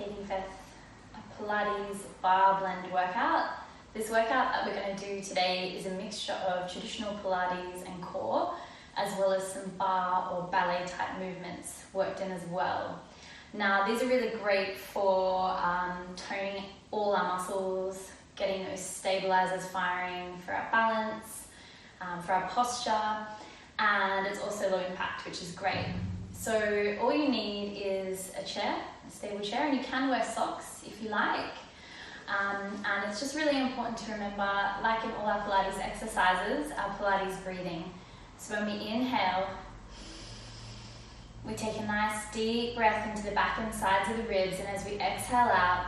a Pilates bar blend workout. This workout that we're going to do today is a mixture of traditional Pilates and core, as well as some bar or ballet type movements worked in as well. Now, these are really great for toning all our muscles, getting those stabilisers firing for our balance, for our posture, and it's also low impact, which is great. So all you need is a chair, a stable chair, and you can wear socks if you like. And it's just really important to remember, like in all our Pilates exercises, our Pilates breathing. So when we inhale, we take a nice deep breath into the back and sides of the ribs, and as we exhale out,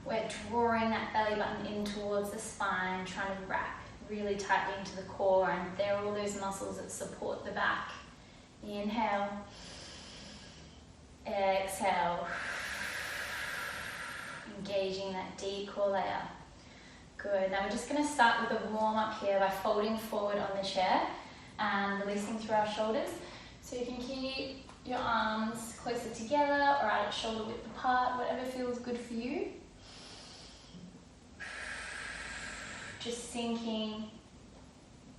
we're drawing that belly button in towards the spine, trying to wrap really tightly into the core, and there are all those muscles that support the back. Inhale, exhale, engaging that deep core layer. Good. Now we're just going to start with a warm up here by folding forward on the chair and releasing through our shoulders. So you can keep your arms closer together or out at shoulder width apart, whatever feels good for you. Just sinking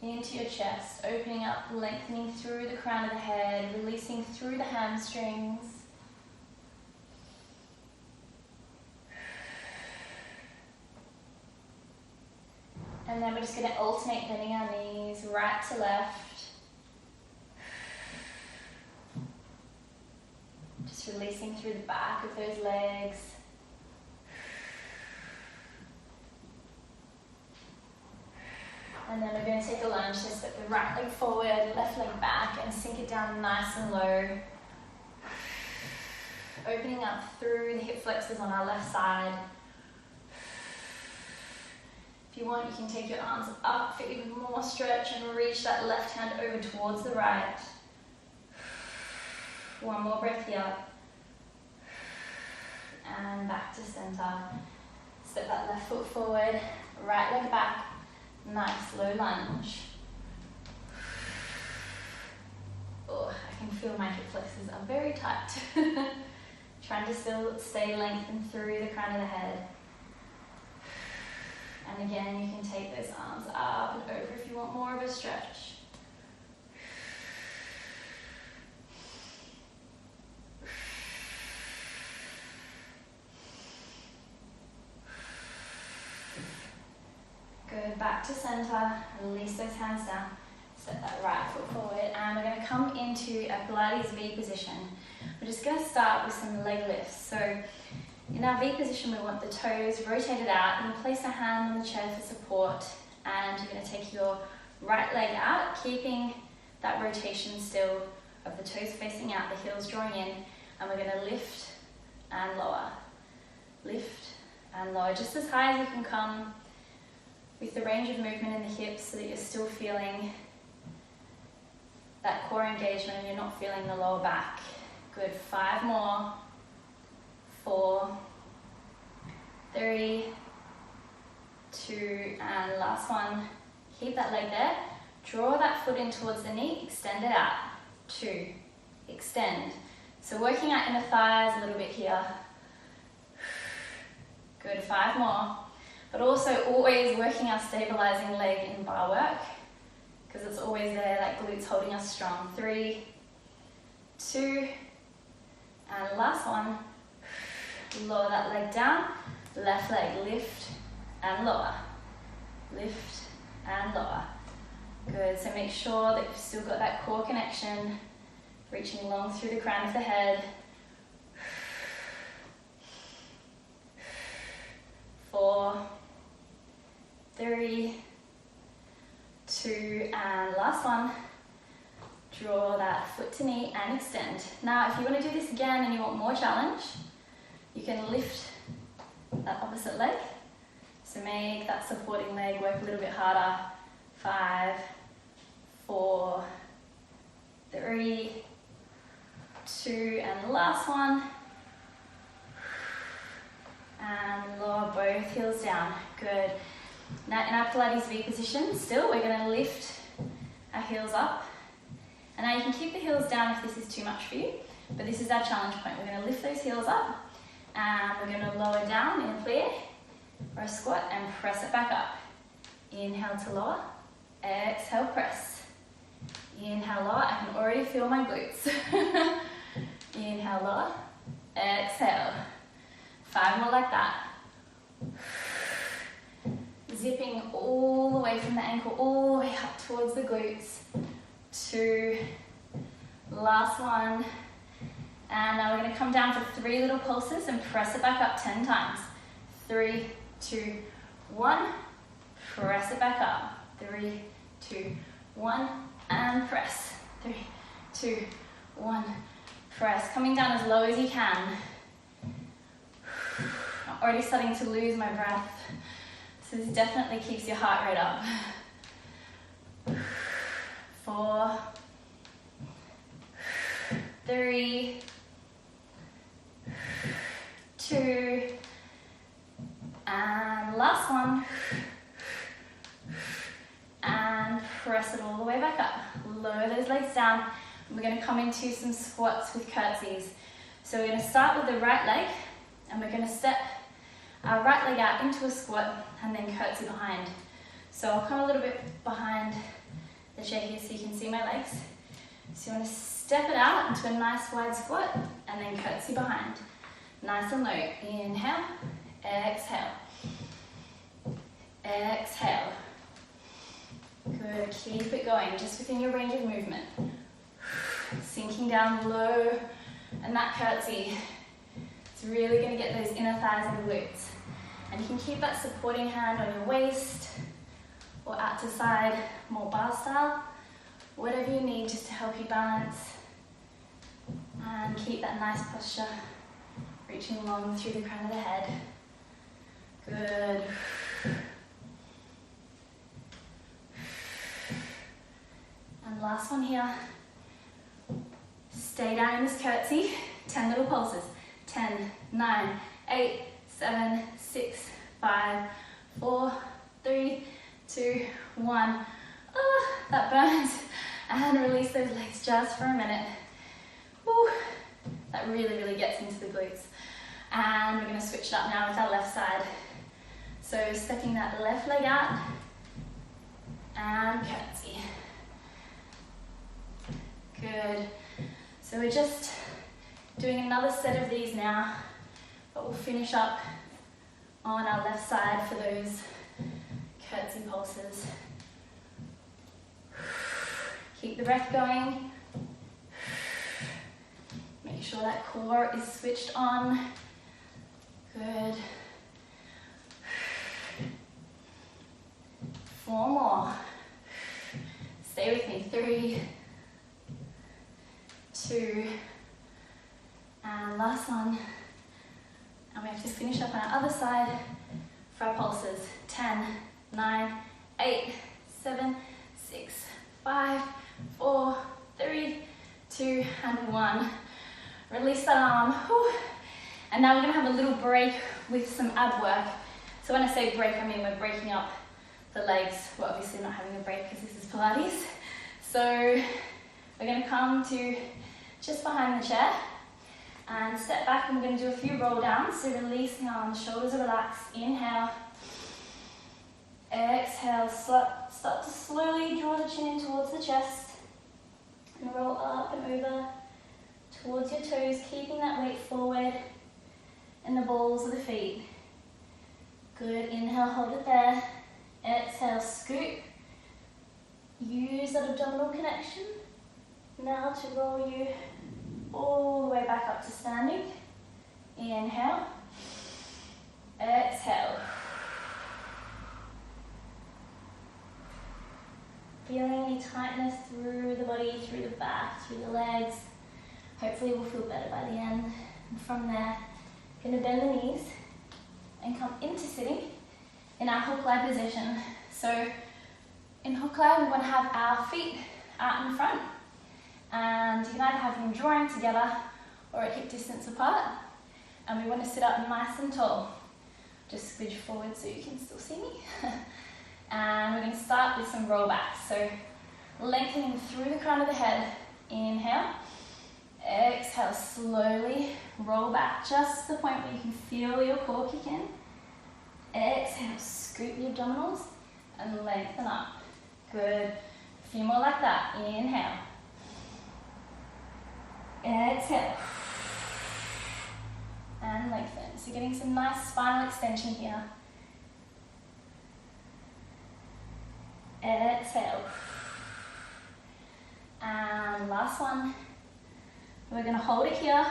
into your chest, opening up, lengthening through the crown of the head, releasing through the hamstrings. And then we're just going to alternate bending our knees right to left. Just releasing through the back of those legs. And then we're going to take a lunge, so step the right leg forward, left leg back, and sink it down nice and low. Opening up through the hip flexors on our left side. If you want, you can take your arms up for even more stretch and reach that left hand over towards the right. One more breath here. And back to center. Step that left foot forward, right leg back. Nice low lunge. Oh, I can feel my hip flexors are very tight. Trying to still stay lengthened through the crown of the head. And again, you can take those arms up and over if you want more of a stretch. Good, back to center, release those hands down, step that right foot forward, and we're going to come into a Pilates V position. We're just going to start with some leg lifts. So in our V position, we want the toes rotated out. You're going to place a hand on the chair for support, and you're going to take your right leg out, keeping that rotation still of the toes facing out, the heels drawing in, and we're going to lift and lower. Lift and lower, just as high as you can come, with the range of movement in the hips so that you're still feeling that core engagement and you're not feeling the lower back. Good, 5 more. 4, 3, 2, and last one. Keep that leg there. Draw that foot in towards the knee, extend it out. 2, extend. So working out inner thighs a little bit here. Good, 5 more. But also always working our stabilizing leg in bar work, because it's always there, that glute's holding us strong. 3, 2, and last one. Lower that leg down, left leg lift and lower. Lift and lower. Good, so make sure that you've still got that core connection, reaching long through the crown of the head. 4, 3, 2, and last one. Draw that foot to knee and extend. Now, if you want to do this again and you want more challenge, you can lift that opposite leg. So make that supporting leg work a little bit harder. 5, 4, 3, 2, and the last one. And lower both heels down. Good. Now in our Pilates V position, still we're going to lift our heels up. And now you can keep the heels down if this is too much for you. but this is our challenge point. We're going to lift those heels up, and we're going to lower down in a plie or a squat and press it back up. Inhale to lower, exhale, press. Inhale, lower. I can already feel my glutes. Inhale, lower, exhale. 5 more like that. Zipping all the way from the ankle, all the way up towards the glutes. 2, last one. And now we're going to come down for 3 little pulses and press it back up 10 times. 3, 2, 1. Press it back up. 3, 2, 1. And press. 3, 2, 1. Press. Coming down as low as you can. I'm already starting to lose my breath. So this definitely keeps your heart rate up. 4, 3, 2, and last one. And press it all the way back up. Lower those legs down. We're going to come into some squats with curtsies. So we're going to start with the right leg, and we're going to step our right leg out into a squat and then curtsy behind. So I'll come a little bit behind the chair here so you can see my legs. So you want to step it out into a nice wide squat and then curtsy behind. Nice and low. Inhale, exhale. Exhale. Good, keep it going, just within your range of movement. Sinking down low, and that curtsy, it's really going to get those inner thighs and glutes. And you can keep that supporting hand on your waist, or out to side, more bar style, whatever you need just to help you balance. And keep that nice posture, reaching long through the crown of the head. Good. And last one here. Stay down in this curtsy. 10 little pulses. 10, 9, 8, 7, 6, 5, 4, 3, 2, 1. Oh, that burns. And release those legs just for a minute. Woo. That really, really gets into the glutes. And we're going to switch it up now with our left side. So stepping that left leg out and curtsy. Good. So we're just doing another set of these now, but we'll finish up on our left side for those curtsy pulses. Keep the breath going. Make sure that core is switched on. Good. 4 more. Stay with me. 3, 2, and last one. And we have to finish up on our other side for our pulses. 10, 9, 8, 7, 6, 5, 4, 3, 2, and 1. Release that arm. Whew. And now we're going to have a little break with some ab work. So when I say break, I mean we're breaking up the legs. We're obviously not having a break because this is Pilates. So we're going to come to just behind the chair and step back, and we're going to do a few roll downs. So release the arms, shoulders are relaxed. Inhale. Exhale. Start to slowly draw the chin in towards the chest and roll up and over towards your toes, keeping that weight forward in the balls of the feet. Good. Inhale, hold it there. Exhale, scoop. Use that abdominal connection now to roll you all the way back up to standing. Inhale. Exhale. Feeling any tightness through the body, through the back, through the legs. Hopefully we'll feel better by the end. And from there, going to bend the knees and come into sitting in our hook lie position. So in hook lie, we want to have our feet out in front. And you can either have them drawing together or at hip distance apart. And we want to sit up nice and tall. Just squidge forward so you can still see me. And we're going to start with some roll backs. So lengthening through the crown of the head. Inhale. Exhale, slowly roll back just to the point where you can feel your core kick in. Exhale, scoop the abdominals and lengthen up. Good. A few more like that. Inhale. Exhale. And lengthen. So you're getting some nice spinal extension here. Exhale. And last one. We're going to hold it here.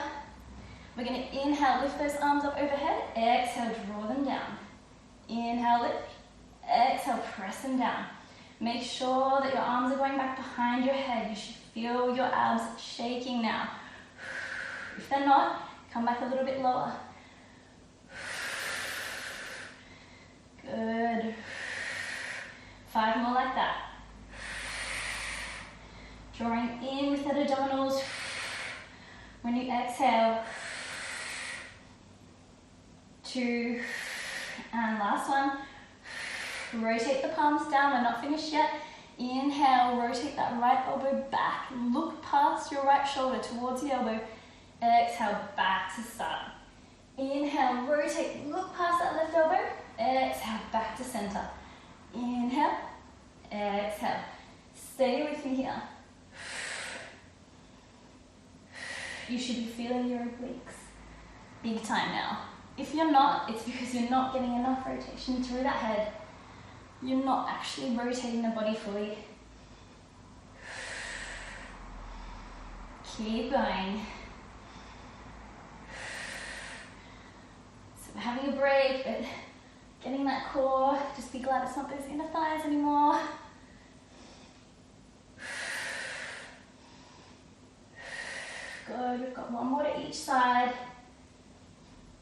We're going to inhale, lift those arms up overhead. Exhale, draw them down. Inhale, lift. Exhale, press them down. Make sure that your arms are going back behind your head. You should feel your abs shaking now. If they're not, come back a little bit lower. Good. 5 more like that. Drawing in with that abdominals. When you exhale, 2, and last one. Rotate the palms down, we're not finished yet. Inhale, rotate that right elbow back. Look past your right shoulder towards the elbow. Exhale, back to start. Inhale, rotate, look past that left elbow. Exhale, back to center. Inhale, exhale. Stay with me here. You should be feeling your obliques big time now. If you're not, it's because you're not getting enough rotation through that head. You're not actually rotating the body fully. Keep going. So we're having a break, but getting that core, just be glad it's not those inner thighs anymore. Good, we've got one more to each side.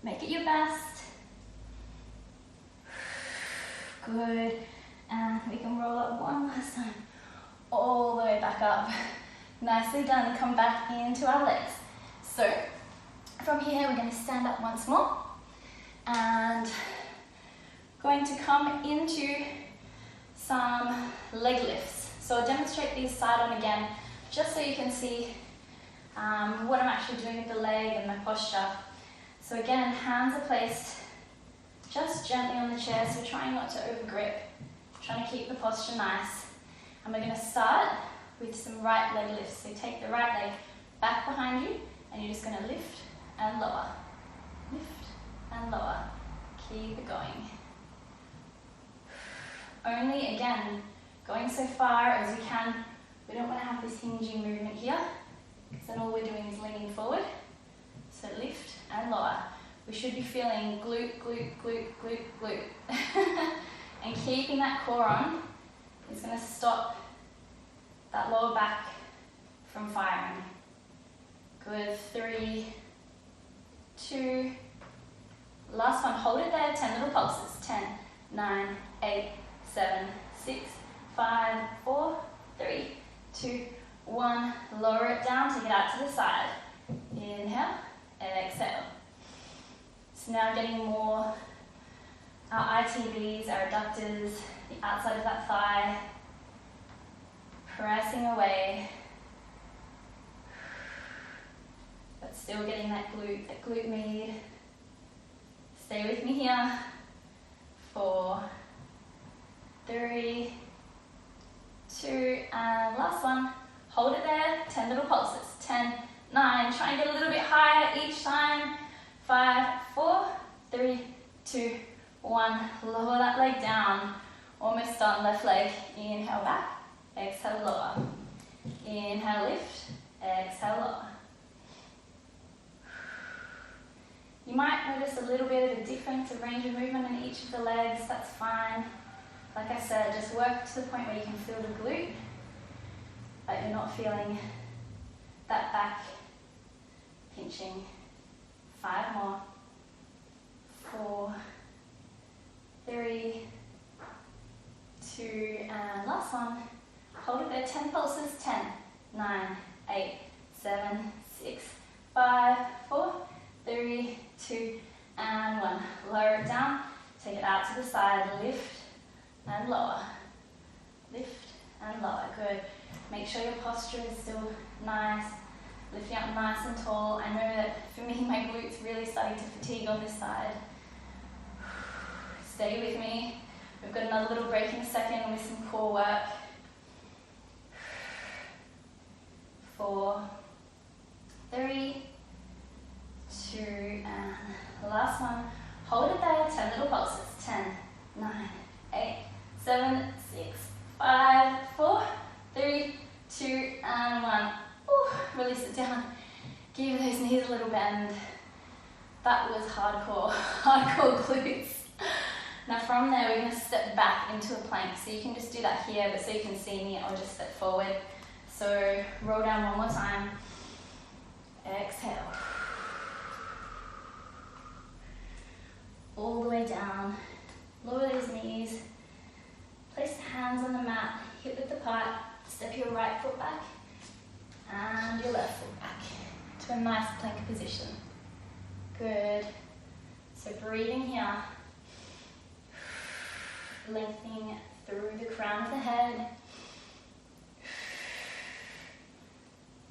Make it your best. Good, and we can roll up one last time. All the way back up. Nicely done, come back into our legs. So, from here we're going to stand up once more. And going to come into some leg lifts. So I'll demonstrate these side on again, just so you can see what I'm actually doing with the leg and my posture. So again, hands are placed just gently on the chair, so we're trying not to overgrip, trying to keep the posture nice. And we're going to start with some right leg lifts. So take the right leg back behind you, and you're just going to lift and lower, lift and lower. Keep it going. Only, again, going so far as you can. We don't want to have this hinging movement here, because then all we're doing is leaning forward. So lift and lower. We should be feeling glute, glute, glute, glute, glute. And keeping that core on is going to stop that lower back from firing. Good, 3, 2, last one, hold it there, 10 little pulses. 10, 9, 8, 7, 6, 5, 4, 3, 2, 1. Lower it down, take it out to the side. Inhale, exhale. So now getting more our ITBs, our adductors, the outside of that thigh, pressing away, but still getting that glute med. Stay with me here. 4, 3, 2, and last one. Hold it there, 10 little pulses. 10, 9, try and get a little bit higher each time. 5, 4, 3, 2, 1. Lower that leg down. Almost done, left leg. Inhale back, exhale lower. Inhale lift, exhale lower. You might notice a little bit of a difference of range of movement in each of the legs, that's fine. Like I said, just work to the point where you can feel the glute, but you're not feeling that back pinching. 5 more. 4, 3, 2, and last one. Hold it there, 10 pulses. 10, 9, 8, 7, 6, 5, 4, 3, 2, and 1. Lower it down, take it out to the side, lift and lower. Lift and lower, good. Make sure your posture is still nice. Lifting up nice and tall. I know that for me, my glutes really starting to fatigue on this side. Stay with me. We've got another little break in a second with some core work. 4, 3, 2, and the last one. Hold it there, 10 little pulses. 10, 9, 8, 7, 6, 5, 4, 3, 2, and 1. Ooh, release it down. Give those knees a little bend. That was hardcore, hardcore glutes. Now from there, we're going to step back into a plank. So you can just do that here, but so you can see me, I'll just step forward. So roll down one more time. Exhale. All the way down. Lower those knees. Place the hands on the mat, hip width apart. Step your right foot back and your left foot back to a nice plank position. Good. So breathing here. Lengthening through the crown of the head.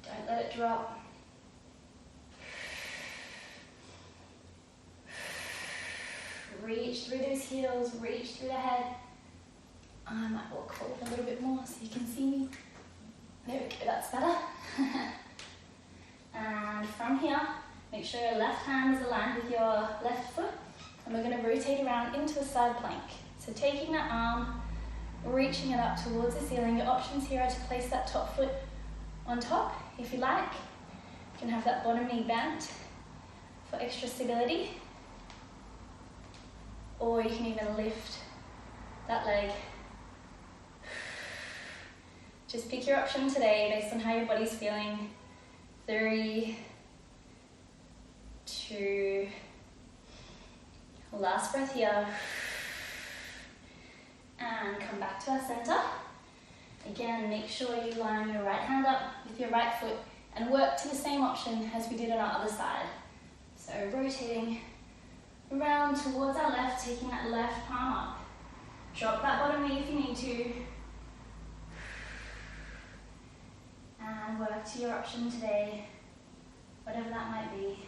Don't let it drop. Reach through those heels, reach through the head. I might walk forward a little bit more so you can see me. There we go, that's better. And from here, make sure your left hand is aligned with your left foot. And we're going to rotate around into a side plank. So taking that arm, reaching it up towards the ceiling. Your options here are to place that top foot on top, if you like. You can have that bottom knee bent for extra stability. Or you can even lift that leg. Just pick your option today based on how your body's feeling. 3, 2, last breath here. And come back to our center. Again, make sure you line your right hand up with your right foot and work to the same option as we did on our other side. So rotating around towards our left, taking that left palm up. Drop that bottom knee if you need to. And work to your option today, whatever that might be.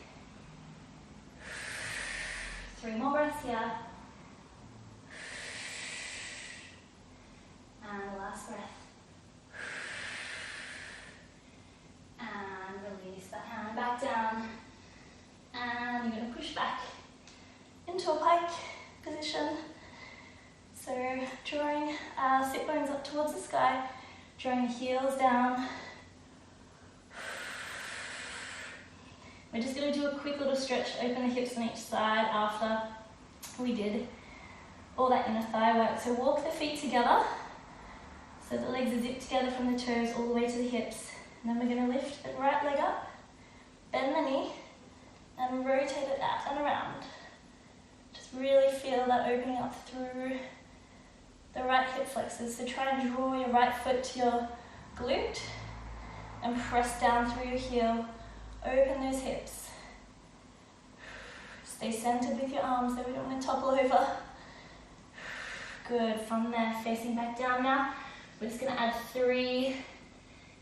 3 more breaths here. And the last breath. And release that hand back down. And you're going to push back into a pike position. So drawing our sit bones up towards the sky, drawing the heels down. We're just going to do a quick little stretch, open the hips on each side after we did all that inner thigh work. So walk the feet together. So the legs are zipped together from the toes all the way to the hips. And then we're going to lift the right leg up, bend the knee, and rotate it out and around. Just really feel that opening up through the right hip flexors. So try and draw your right foot to your glute and press down through your heel. Open those hips. Stay centered with your arms, so we don't want to topple over. Good. From there, facing back down now. We're just going to add 3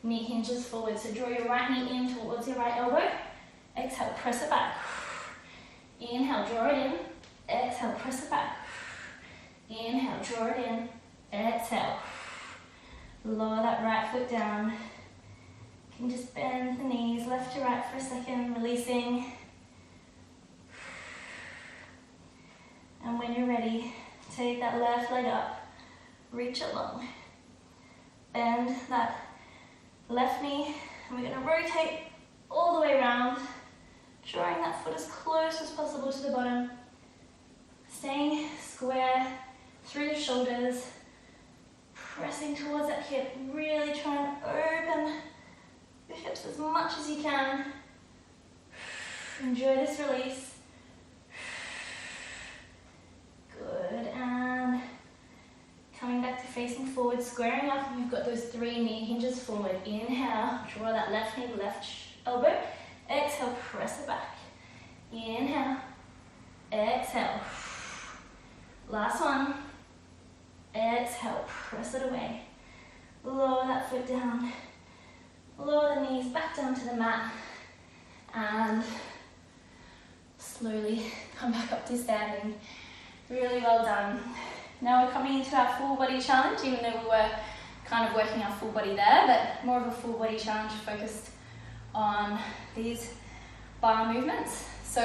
knee hinges forward. So draw your right knee in towards your right elbow. Exhale, press it back. Inhale, draw it in. Exhale, press it back. Inhale, draw it in. Exhale. Lower that right foot down. You can just bend the knees left to right for a second, releasing. And when you're ready, take that left leg up, reach it long. Bend that left knee, and we're going to rotate all the way around, drawing that foot as close as possible to the bottom. Staying square through the shoulders, pressing towards that hip, really trying to open the hips as much as you can. Enjoy this release. Good, and coming back to facing forward, squaring up, and we've got those 3 knee hinges forward. Inhale, draw that left knee, left elbow. Exhale, press it back. Inhale, exhale. Last one. Exhale, press it away. Lower that foot down. Lower the knees back down to the the mat and slowly come back up to standing. Really well done. Now we're coming into our full body challenge, even though we were kind of working our full body there, but more of a full body challenge focused on these bar movements. So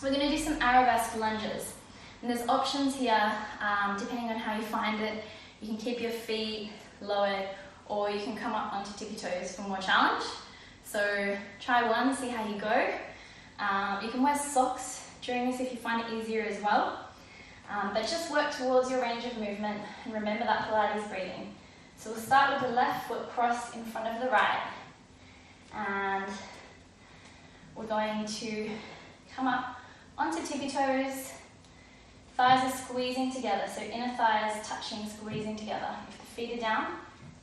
we're going to do some Arabesque lunges. And there's options here, depending on how you find it. You can keep your feet lowered, or you can come up onto tippy toes for more challenge. So try one, see how you go. You can wear socks during this if you find it easier as well. But just work towards your range of movement and remember that Pilates breathing. So we'll start with the left foot crossed in front of the right. And we're going to come up onto tippy toes. Thighs are squeezing together, so inner thighs touching, squeezing together. If the feet are down,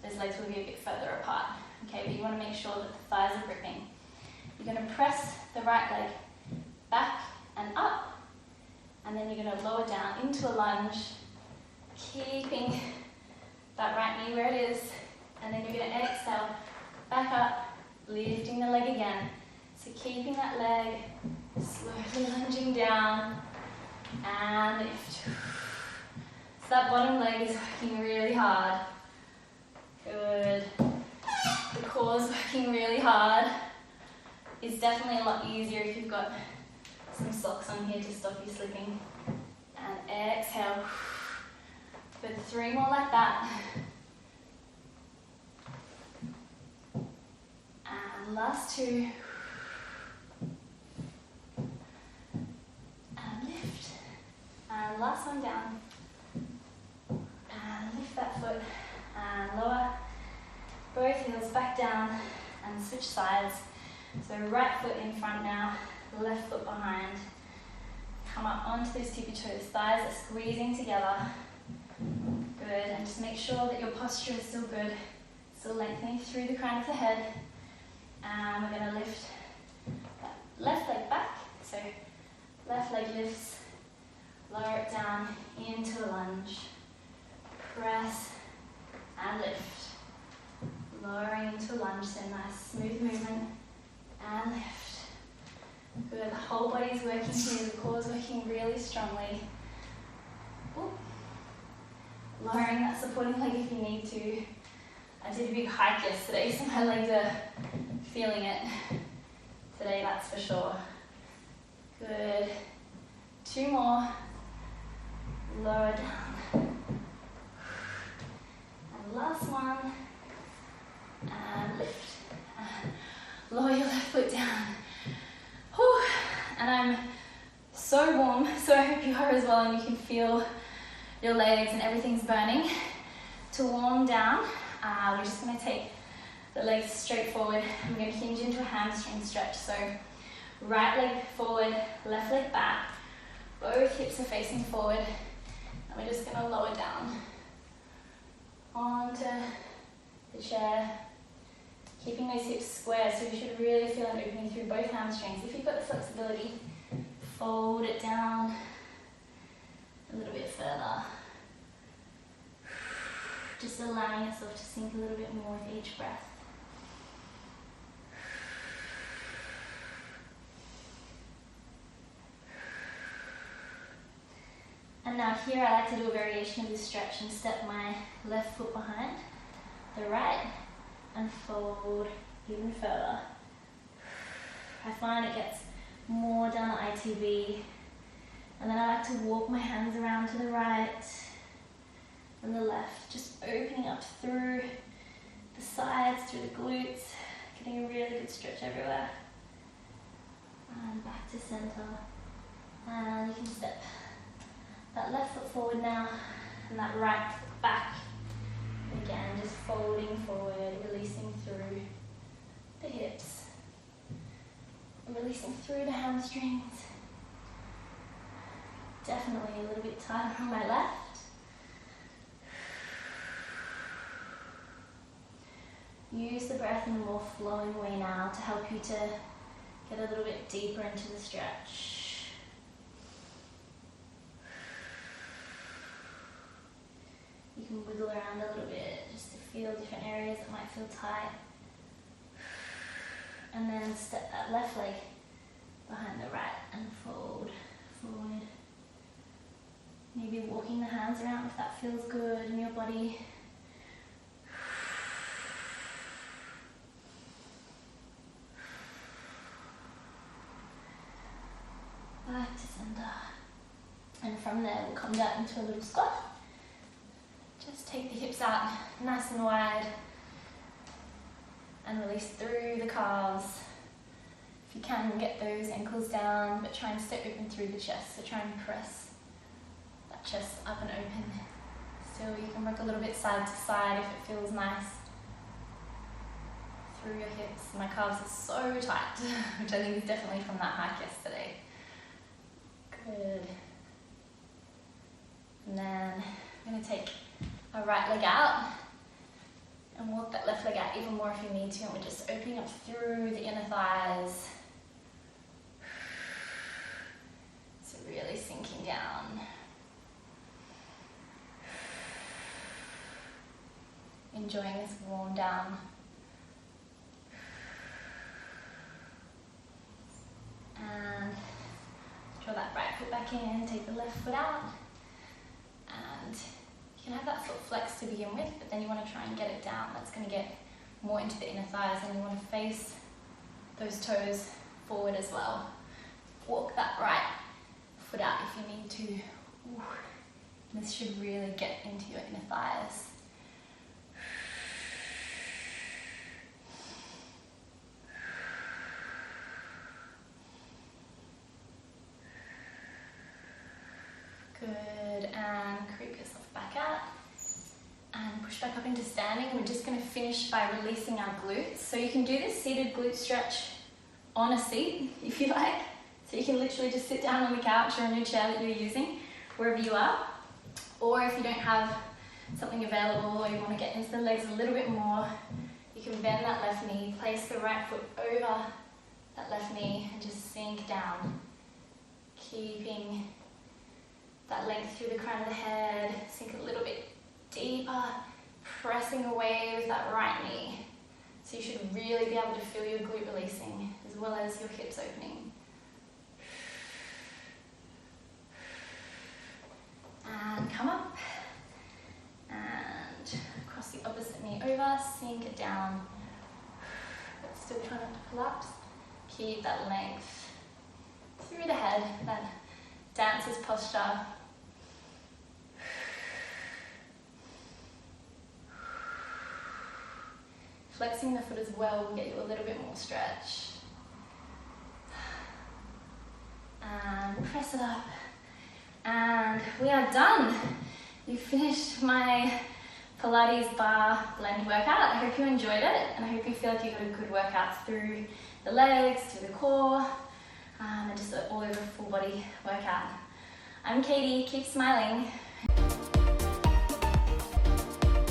those legs will be a bit further apart. Okay, but you want to make sure that the thighs are gripping. You're going to press the right leg back and up, and then you're going to lower down into a lunge, keeping that right knee where it is, and then you're going to exhale, back up, lifting the leg again. So keeping that leg, slowly lunging down, and lift. So that bottom leg is working really hard. Good. The core is working really hard. It's definitely a lot easier if you've got some socks on here to stop you slipping. And exhale. Good, 3 more like that. And last 2. And lift. And last one down. And lift that foot. And lower both heels back down and switch sides. So right foot in front now, left foot behind. Come up onto those tippy toes. Thighs are squeezing together. Good, and just make sure that your posture is still good. Still lengthening through the crown of the head. And we're going to lift that left leg back. So left leg lifts, lower it down into a lunge. Press and lift. Lowering into a lunge, so nice smooth movement. And lift. Good, the whole body's working here, the core's working really strongly. Ooh. Lowering that supporting leg if you need to. I did a big hike yesterday, so my legs are feeling it today, that's for sure. Good. 2 more. Lower down. And last one. And lift. And lower your left foot down. Whew. And I'm so warm, so I hope you are as well, and you can feel your legs and everything's burning. To warm down, we're just going to take the legs straight forward. We're going to hinge into a hamstring stretch. So right leg forward, left leg back. Both hips are facing forward. And we're just going to lower down onto the chair. Keeping those hips square, so you should really feel an opening through both hamstrings. If you've got the flexibility, fold it down a little bit further. Just allowing yourself to sink a little bit more with each breath. And now here I like to do a variation of this stretch and step my left foot behind the right and fold even further. I find it gets more down the ITB, and then I like to walk my hands around to the right and the left, just opening up through the sides, through the glutes, getting a really good stretch everywhere. And back to center. And you can step that left foot forward now, and that right foot back. Again, just folding forward, releasing through the hips, releasing through the hamstrings. Definitely a little bit tighter on my left. Use the breath in a more flowing way now to help you to get a little bit deeper into the stretch. You can wiggle around a little bit just to feel different areas that might feel tight. And then step that left leg behind the right and fold forward. Maybe walking the hands around if that feels good in your body. Back to center. And from there we'll come down into a little squat. Just take the hips out nice and wide and release through the calves. If you can, get those ankles down, but try and stay open through the chest. So try and press that chest up and open. Still, you can rock a little bit side to side if it feels nice. Through your hips. My calves are so tight, which I think is definitely from that hike yesterday. Good. And then I'm going to take our right leg out and walk that left leg out even more if you need to. And we're just opening up through the inner thighs. So really sinking down. Enjoying this warm down. And draw that right foot back in, take the left foot out. And you can have that foot flex to begin with, but then you want to try and get it down. That's going to get more into the inner thighs, and you want to face those toes forward as well. Walk that right foot out if you need to. Ooh. This should really get into your inner thighs. Good, and creep yourself back out and push back up into standing. We're just going to finish by releasing our glutes. So you can do this seated glute stretch on a seat if you like. So you can literally just sit down on the couch or in your chair that you're using, wherever you are. Or if you don't have something available or you want to get into the legs a little bit more, you can bend that left knee, place the right foot over that left knee and just sink down, keeping that length through the crown of the head. Sink a little bit deeper, pressing away with that right knee. So you should really be able to feel your glute releasing as well as your hips opening. And come up. And cross the opposite knee over, sink it down. But still try not to collapse. Keep that length through the head, that dancer's posture. Flexing the foot as well will get you a little bit more stretch. And press it up. And we are done. You finished my Pilates bar blend workout. I hope you enjoyed it, and I hope you feel like you got a good workout through the legs, through the core, and just all over a full body workout. I'm Katie, keep smiling.